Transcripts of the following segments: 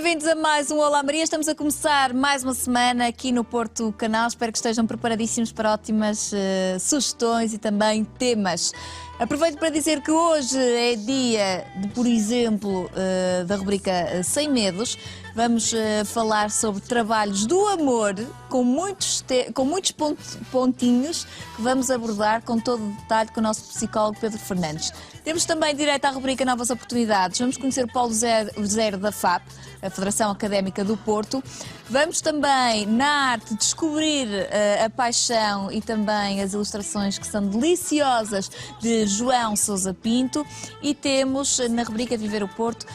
bem-vindos a mais um Olá Maria. Estamos a começar mais uma semana aqui no Porto Canal. Espero que estejam preparadíssimos para ótimas sugestões e também temas. Aproveito para dizer que hoje é dia de, por exemplo, da rubrica Sem Medos. Vamos falar sobre trabalhos do amor, com muitos pontinhos, que vamos abordar com todo o detalhe com o nosso psicólogo Pedro Fernandes. Temos também direito à rubrica Novas Oportunidades. Vamos conhecer o Paulo Zero da FAP, a Federação Académica do Porto. Vamos também, na arte, descobrir a paixão e também as ilustrações que são deliciosas de João Sousa Pinto. E temos, na rubrica Viver o Porto,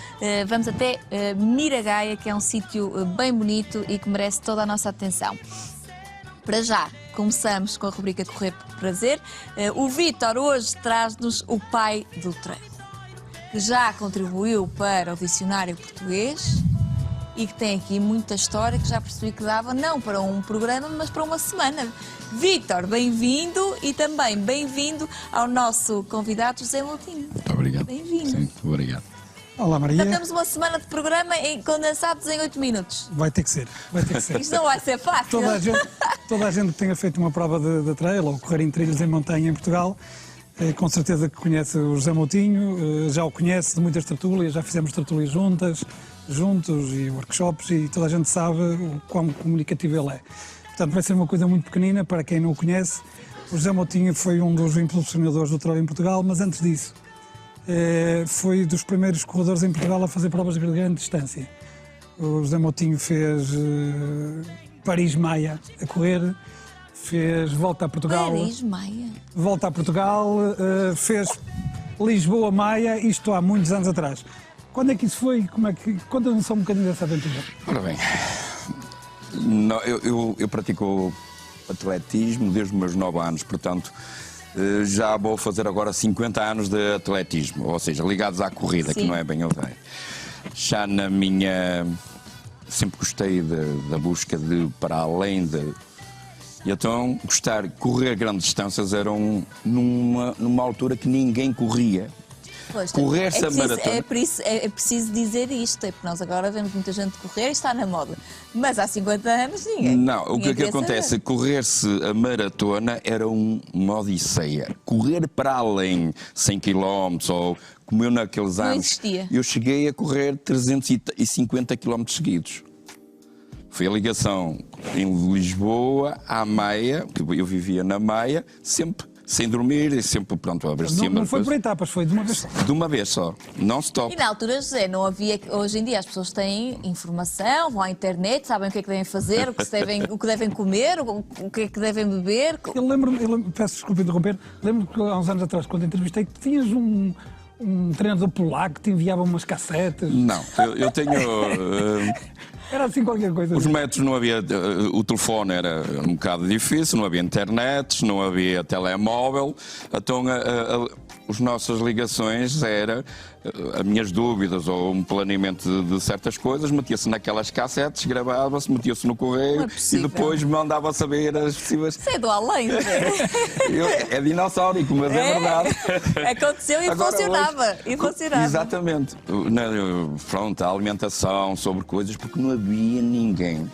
vamos até Miragaia, que é um sítio bem bonito e que merece toda a nossa atenção. Para já, começamos com a rubrica Correr por Prazer. O Vítor hoje traz-nos o pai do treino, que já contribuiu para o dicionário português e que tem aqui muita história que já percebi que dava não para um programa, mas para uma semana. Vítor, bem-vindo e também bem-vindo ao nosso convidado José Moutinho. Muito obrigado. Bem-vindo. Sim, muito obrigado. Olá, Maria. Então temos uma semana de programa condensados em 8 minutos. Vai ter que ser, vai ter que ser. Isto não vai ser fácil. Toda a gente que tenha feito uma prova de trail ou correr em trilhos em montanha em Portugal, com certeza que conhece o José Moutinho, já o conhece de muitas tertúlias, já fizemos tertúlias juntos e workshops, e toda a gente sabe o quão comunicativo ele é. Portanto, vai ser uma coisa muito pequenina para quem não o conhece. O José Moutinho foi um dos impulsionadores do trail em Portugal, mas antes disso foi dos primeiros corredores em Portugal a fazer provas de grande distância. O José Moutinho fez Paris-Maia a correr, fez volta a Portugal. Paris-Maia? Volta a Portugal, fez Lisboa-Maia, isto há muitos anos atrás. Quando é que isso foi? Conta-nos só um bocadinho dessa aventura. Ora bem, eu pratico atletismo desde os meus 9 anos, portanto já vou fazer agora 50 anos de atletismo, ou seja, ligados à corrida. Sim. Que não é bem eu velho. Já na minha... sempre gostei da busca de para além de... E então correr grandes distâncias era numa altura que ninguém corria. Pois, correr essa maratona. É preciso dizer isto, porque nós agora vemos muita gente correr e está na moda. Mas há 50 anos ninguém. Não, o que acontece? Correr-se a maratona era uma odisseia. Correr para além 100 km ou como eu naqueles anos. Não existia. Eu cheguei a correr 350 km seguidos. Foi a ligação em Lisboa à Maia, que eu vivia na Maia, sempre sem dormir e sempre pronto a abrir cima. Não foi por etapas, foi de uma vez só. De uma vez só, non-stop. E na altura, José, não havia... Hoje em dia as pessoas têm informação, vão à internet, sabem o que é que devem fazer, o que devem comer, o que é que devem beber. Eu lembro-me, peço desculpa interromper, lembro-me que há uns anos atrás, quando entrevistei, que tinhas um treinador polaco que te enviava umas cassetes. Não, eu tenho... Era assim qualquer coisa. Os métodos não havia... O telefone era um bocado difícil, não havia internet, não havia telemóvel. Então as nossas ligações eram as minhas dúvidas ou um planeamento de certas coisas, metia-se naquelas cassetes, gravava-se, metia-se no correio e depois mandava saber as possíveis... Isso é do além, É dinossaurico, mas é verdade. Aconteceu e agora, funcionava. Exatamente. Pronto, a alimentação, sobre coisas, porque não havia ninguém.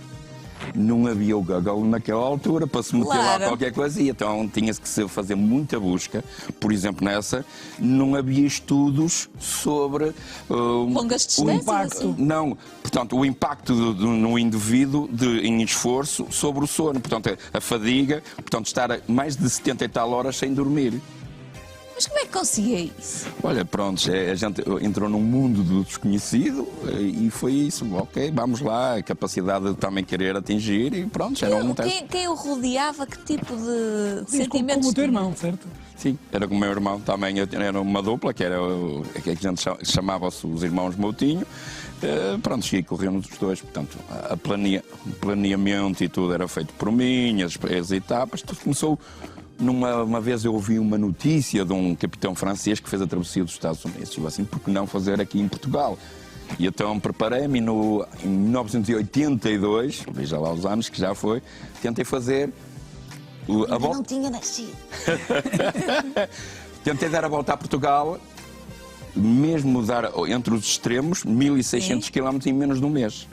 Não havia o Google naquela altura para se meter lá qualquer coisa, e então tinha-se que fazer muita busca. Por exemplo, nessa, não havia estudos sobre longas distâncias, o impacto. Assim. Não, portanto, o impacto no indivíduo em esforço sobre o sono. Portanto, a fadiga, portanto, estar mais de 70 e tal horas sem dormir. Mas como é que conseguia isso? Olha, pronto, a gente entrou num mundo do desconhecido e foi isso. Ok, vamos lá, a capacidade de também querer atingir e pronto, já não tem. Quem o rodeava, que tipo de sentimentos? Como o teu irmão, certo? Sim, era com o meu irmão também, era uma dupla, que a gente chamava-se os irmãos Moutinho. Pronto, cheguei correndo os dois, portanto, o planeamento e tudo era feito por mim, as etapas, tudo começou... Uma vez eu ouvi uma notícia de um capitão francês que fez a travessia dos Estados Unidos. Eu assim, por que não fazer aqui em Portugal? E então preparei-me em 1982, veja lá os anos que já foi, tentei fazer a volta. Não tinha nascido. Tentei dar a volta a Portugal mesmo dar entre os extremos 1.600 km em menos de um mês.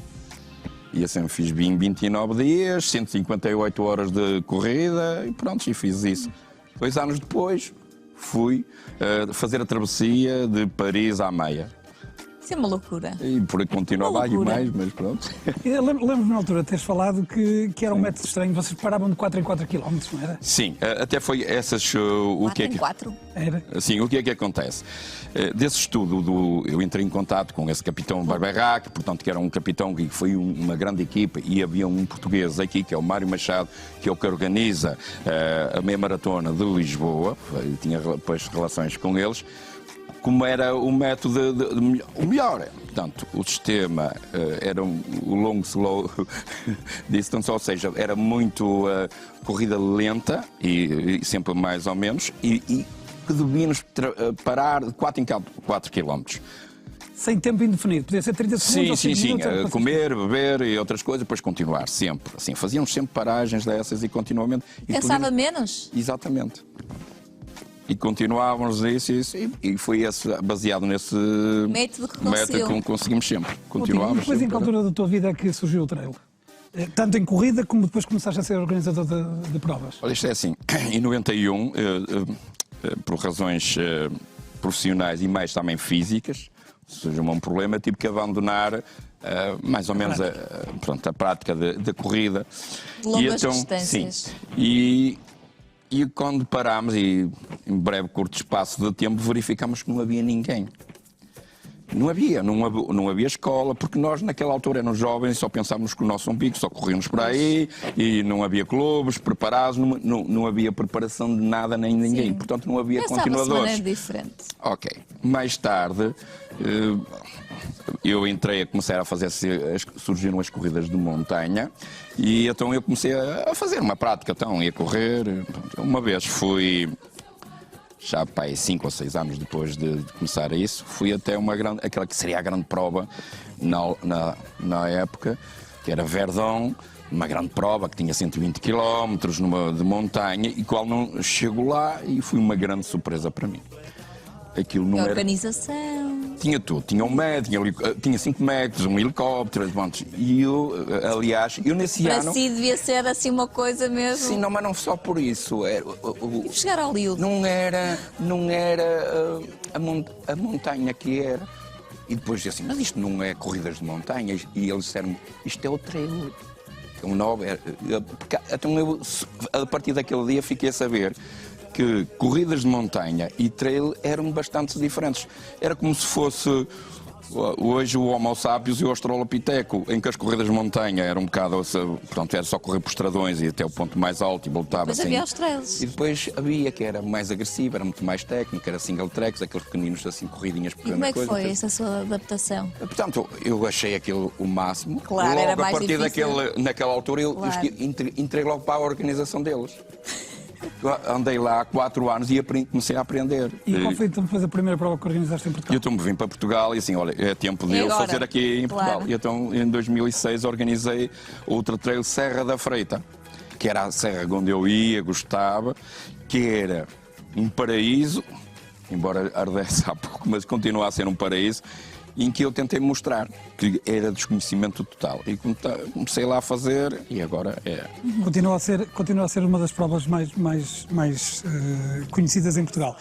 E assim fiz 29 dias, 158 horas de corrida e pronto, e fiz isso. 2 anos depois fui fazer a travessia de Paris à Meia. Isso é uma loucura. E por aí continuava aí mais, mas pronto. Lembro-me na altura teres falado que era um método estranho, vocês paravam de 4 em 4 km, não era? Sim, até foi essas... o que é que... 4? Era. Sim, o que é que acontece? Desse estudo, eu entrei em contato com esse capitão Barberac, portanto, que era um capitão que foi uma grande equipa, e havia um português aqui, que é o Mário Machado, que é o que organiza a meia maratona de Lisboa, eu tinha depois relações com eles, como era o método o melhor. Portanto, o sistema era o long slow distance, ou seja, era muito corrida lenta e sempre mais ou menos, e que devíamos parar de 4 em 4 km. Sem tempo indefinido, podia ser 30 segundos ou 5 minutos. Comer, beber e outras coisas, depois continuar sempre. Assim, fazíamos sempre paragens dessas e continuamente. Pensava menos? Exatamente. E continuávamos isso e foi baseado nesse método que conseguimos sempre. Continuávamos. Depois, em que altura da tua vida é que surgiu o trail? Tanto em corrida como depois começaste a ser organizador de provas? Olha, isto é assim, em 91, por razões profissionais e mais também físicas, surgiu um problema, tive que abandonar mais ou menos a prática da corrida. De longas distâncias. Sim. E quando parámos, e em breve, curto espaço de tempo, verificámos que não havia ninguém. Não havia escola, porque nós naquela altura éramos jovens, só pensávamos com o nosso umbigo, só corríamos por aí, e não havia clubes preparados, não havia preparação de nada nem ninguém. Sim. Portanto, não havia Pensava-se continuadores. de maneira diferente. Ok. Mais tarde, eu entrei a começar a fazer, surgiram as corridas de montanha, e então eu comecei a fazer uma prática, então ia correr. Uma vez fui, já 5 ou 6 anos depois de começar isso, fui até aquela que seria a grande prova na época, que era Verdun, uma grande prova que tinha 120 km de montanha, e qual não chego lá, e foi uma grande surpresa para mim. Aquilo não era... organização. Tinha tudo, tinha um médico, tinha 5 médicos, um helicóptero, e eu, aliás, nesse ano... Para si devia ser assim uma coisa mesmo... Sim, não, mas não só por isso. E chegar ao Hollywood. Não era a montanha que era. E depois disse assim, mas isto não é corridas de montanhas? E eles disseram, isto é o trail. Então eu, a partir daquele dia, fiquei a saber que corridas de montanha e trail eram bastante diferentes. Era como se fosse hoje o Homo sapiens e o Australopiteco, em que as corridas de montanha eram um bocado, pronto, era só correr por estradões e até o ponto mais alto e voltava assim. Havia os trails. E depois havia que era mais agressiva, era muito mais técnica, era single tracks, aqueles pequeninos assim, corridinhas pequenas. E como é que foi essa sua adaptação? Portanto, eu achei aquilo o máximo. Claro, logo, era mais a partir difícil. naquela altura, eu entrei logo para a organização deles. Andei lá há 4 anos e comecei a aprender. E qual foi então depois a primeira prova que organizaste em Portugal? Eu então vim para Portugal e assim, olha, é tempo de eu fazer aqui em Portugal. Claro. E então em 2006 organizei outra trail Serra da Freita, que era a serra onde eu ia, gostava, que era um paraíso, embora ardesse há pouco, mas continua a ser um paraíso, em que eu tentei mostrar que era desconhecimento total. E comecei lá a fazer e agora é. Continua a ser uma das provas mais conhecidas em Portugal.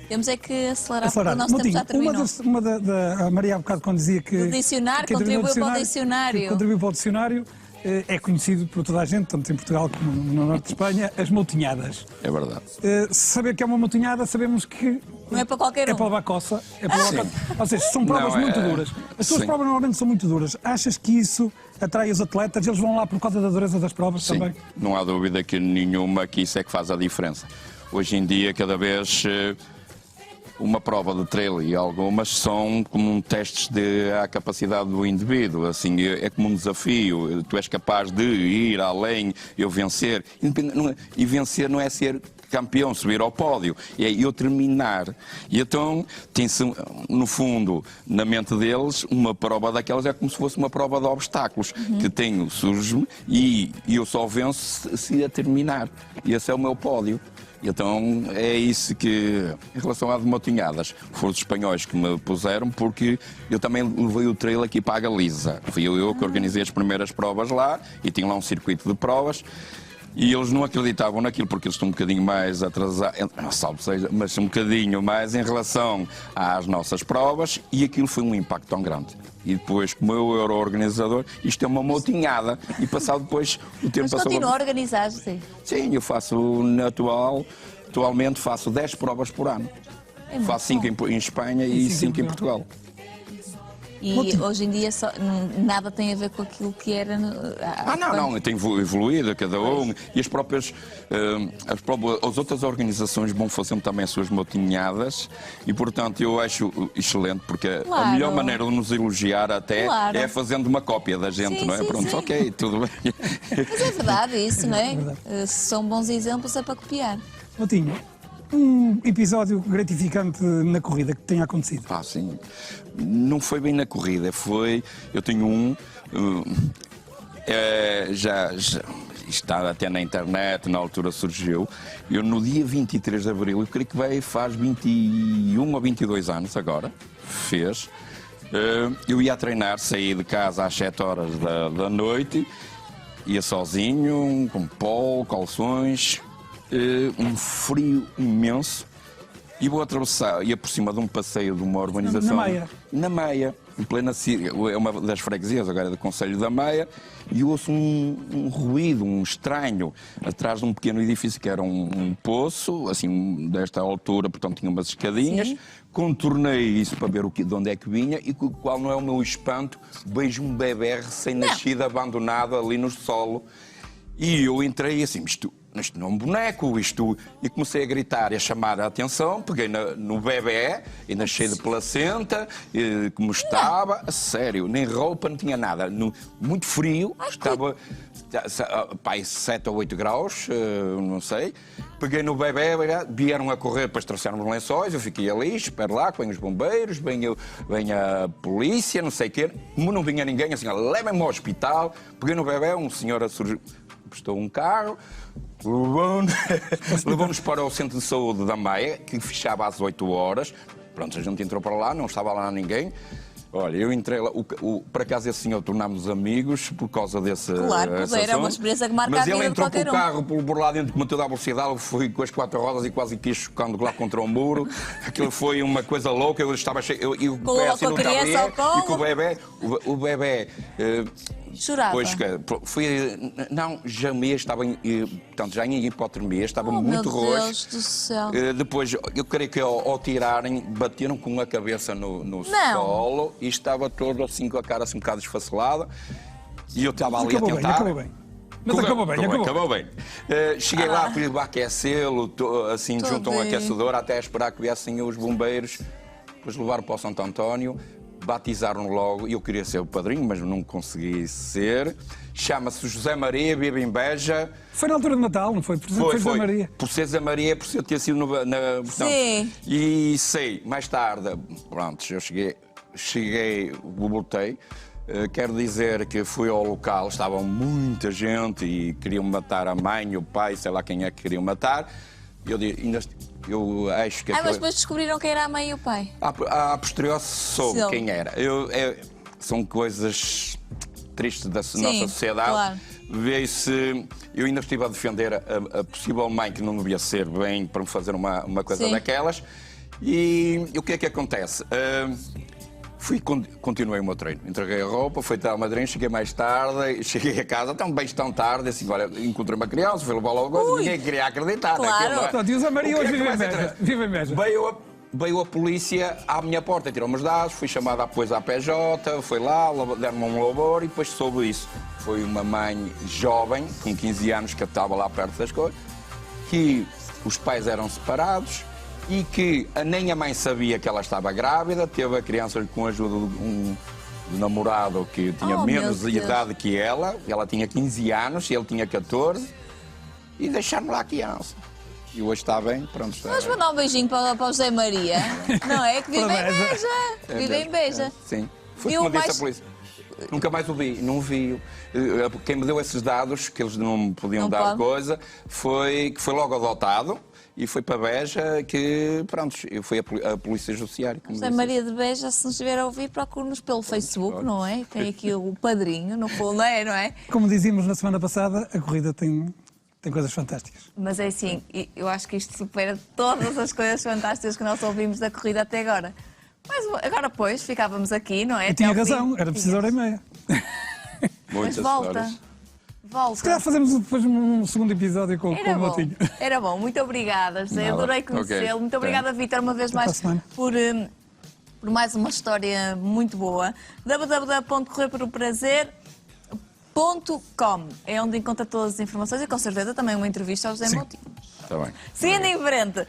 Temos é que acelerar, porque o nosso tempo já terminou. A Maria há bocado quando dizia que... O dicionário, contribuiu para o dicionário. Contribuiu para o dicionário. É conhecido por toda a gente, tanto em Portugal como no norte de Espanha, as moutinhadas. É verdade. Saber que é uma moutinhada, sabemos que... Não é para qualquer um. É para levar coça. Ou seja, são provas muito duras. As tuas provas normalmente são muito duras. Achas que isso atrai os atletas? Eles vão lá por causa da dureza das provas também? Não há dúvida que nenhuma que isso é que faz a diferença. Hoje em dia, cada vez... uma prova de trail e algumas são como testes à capacidade do indivíduo, assim, é como um desafio, tu és capaz de ir além, eu vencer, e vencer não é ser campeão, subir ao pódio, é eu terminar. E então tem-se, no fundo, na mente deles, uma prova daquelas é como se fosse uma prova de obstáculos, que surge-me e eu só venço se a terminar. E esse é o meu pódio. Então é isso que, em relação às motinhadas, foram os espanhóis que me puseram, porque eu também levei o trail aqui para a Galiza. Fui eu que organizei as primeiras provas lá e tinha lá um circuito de provas. E eles não acreditavam naquilo, porque eles estão um bocadinho mais atrasados, salvo seja, mas um bocadinho mais em relação às nossas provas, e aquilo foi um impacto tão grande. E depois, como eu era o organizador, isto é uma motinhada, e passado depois o tempo Mas passou... continua a organizar, sim. Sim, eu faço atualmente faço 10 provas por ano. Faço 5 em Espanha e 5 em Portugal. E hoje em dia nada tem a ver com aquilo que era... Não, tem evoluído cada um. E as outras organizações vão fazendo também as suas motinhadas e, portanto, eu acho excelente, porque a melhor maneira de nos elogiar até é fazendo uma cópia da gente, sim, não é? Sim, Pronto, sim. ok, tudo bem. Mas é verdade isso, não é? Se são bons exemplos é para copiar. Motinho, um episódio gratificante na corrida que tenha acontecido. Sim. Não foi bem na corrida, eu tenho um... já está até na internet, na altura surgiu. Eu no dia 23 de Abril, eu creio que faz 21 ou 22 anos agora, fez. Eu ia treinar, saí de casa às 7 horas da noite, ia sozinho, com polo, calções, um frio imenso, e vou atravessar, ia por cima de um passeio de uma urbanização... Na Meia, em plena Síria, é uma das freguesias agora do Conselho da Meia, e ouço um ruído, um estranho, atrás de um pequeno edifício que era um poço, assim, desta altura, portanto tinha umas escadinhas. Sim. Contornei isso para ver de onde é que vinha, e qual não é o meu espanto, vejo um bebê recém-nascido abandonado ali no solo. E eu entrei assim, isto não é um boneco, e comecei a gritar e a chamar a atenção, peguei no bebê, ainda cheio de placenta, como estava, a sério, nem roupa, não tinha nada, muito frio, estava 7 ou 8 graus, não sei, peguei no bebê, vieram a correr para trouxeram os lençóis, eu fiquei ali, espero lá, que venham os bombeiros, vem a polícia, não sei o quê, não vinha ninguém, assim, levem-me ao hospital, peguei no bebê, um senhor prestou um carro, levou-nos para o centro de saúde da Meia, que fechava às 8 horas. Pronto, a gente entrou para lá, não estava lá ninguém. Olha, eu entrei lá, por acaso esse senhor tornámos amigos por causa desse... Claro, era uma experiência que marca a vida de qualquer um. Mas ele entrou com o carro por lá dentro, com toda a velocidade, eu fui com as 4 rodas e quase que ia chocando lá contra o muro. Aquilo foi uma coisa louca, eu estava cheio... E o pé assim não estava ali, e com o bebê... Chorava? Já em hipotermia, estava muito roxo. Meu Deus do céu. Depois, eu creio que ao tirarem, bateram com a cabeça no solo e estava todo assim com a cara assim um bocado esfacelada. E eu estava ali a tentar. Acabou bem. Mas acabou bem. Cheguei lá, fui aquecê-lo, assim, junto a um aquecedor, até esperar que viessem os bombeiros, depois levaram para o Santo António. Batizaram logo, e eu queria ser o padrinho, mas não consegui ser. Chama-se José Maria, vive em Beja. Foi na altura de Natal, não foi? Foi José Maria. Por ser José Maria, por ser ter sido Sim. E sei, mais tarde, pronto, eu voltei. Quero dizer que fui ao local, estava muita gente e queriam matar a mãe, o pai, sei lá quem é que queriam matar. Eu acho que... mas depois descobriram quem era a mãe e o pai? A posterior soube quem era. São coisas tristes da nossa sociedade. Claro. Vê-se... Eu ainda estive a defender a possível mãe que não devia ser bem para me fazer uma coisa daquelas. E o que é que acontece? Continuei o meu treino. Entreguei a roupa, fui até ao madrinho, cheguei mais tarde, cheguei a casa, tão tarde, assim, olha, encontrei uma criança, fui levar logo coisa, ninguém queria acreditar. Claro. Portanto, e o Zé Maria hoje vive em Beja. Veio a polícia à minha porta, tirou-me os dados, fui chamada depois à PJ, fui lá, deram-me um labor e depois soube isso. Foi uma mãe jovem, com 15 anos, que estava lá perto das coisas, que os pais eram separados, e que nem a mãe sabia que ela estava grávida, teve a criança com a ajuda de um namorado que tinha menos idade que ela tinha 15 anos e ele tinha 14, e deixaram lá a criança. E hoje está bem, pronto. Vamos mandar um beijinho para o José Maria, não é? Que vive em Beja. Vive em Beja. Sim. Foi como disse a polícia. Nunca mais o vi, não vi. Quem me deu esses dados, que eles não podiam Não dar pode. coisa, foi que foi logo adotado e foi para Beja que, pronto, foi a Polícia Judiciária que me José disse. Maria de Beja, se nos estiver a ouvir, procure-nos pelo Facebook, não é? Tem aqui o padrinho, no fundo, não é? Como dizíamos na semana passada, a corrida tem coisas fantásticas. Mas é assim, eu acho que isto supera todas as coisas fantásticas que nós ouvimos da corrida até agora. Mas agora, pois, ficávamos aqui, não é? E tinha Até ao fim. razão, era preciso hora e meia. Mas Muitas volta. horas. Se calhar Volta. fazemos depois um segundo episódio com o Motinho. Era bom, muito obrigada, José. Nada. Adorei conhecê-lo. Ok. Muito obrigada, Vítor, uma vez Até para a mais semana. por mais uma história muito boa. www.correrpeloprazer.com é onde encontra todas as informações e com certeza também uma entrevista ao José Moutinho. Está bem. Seguindo em frente.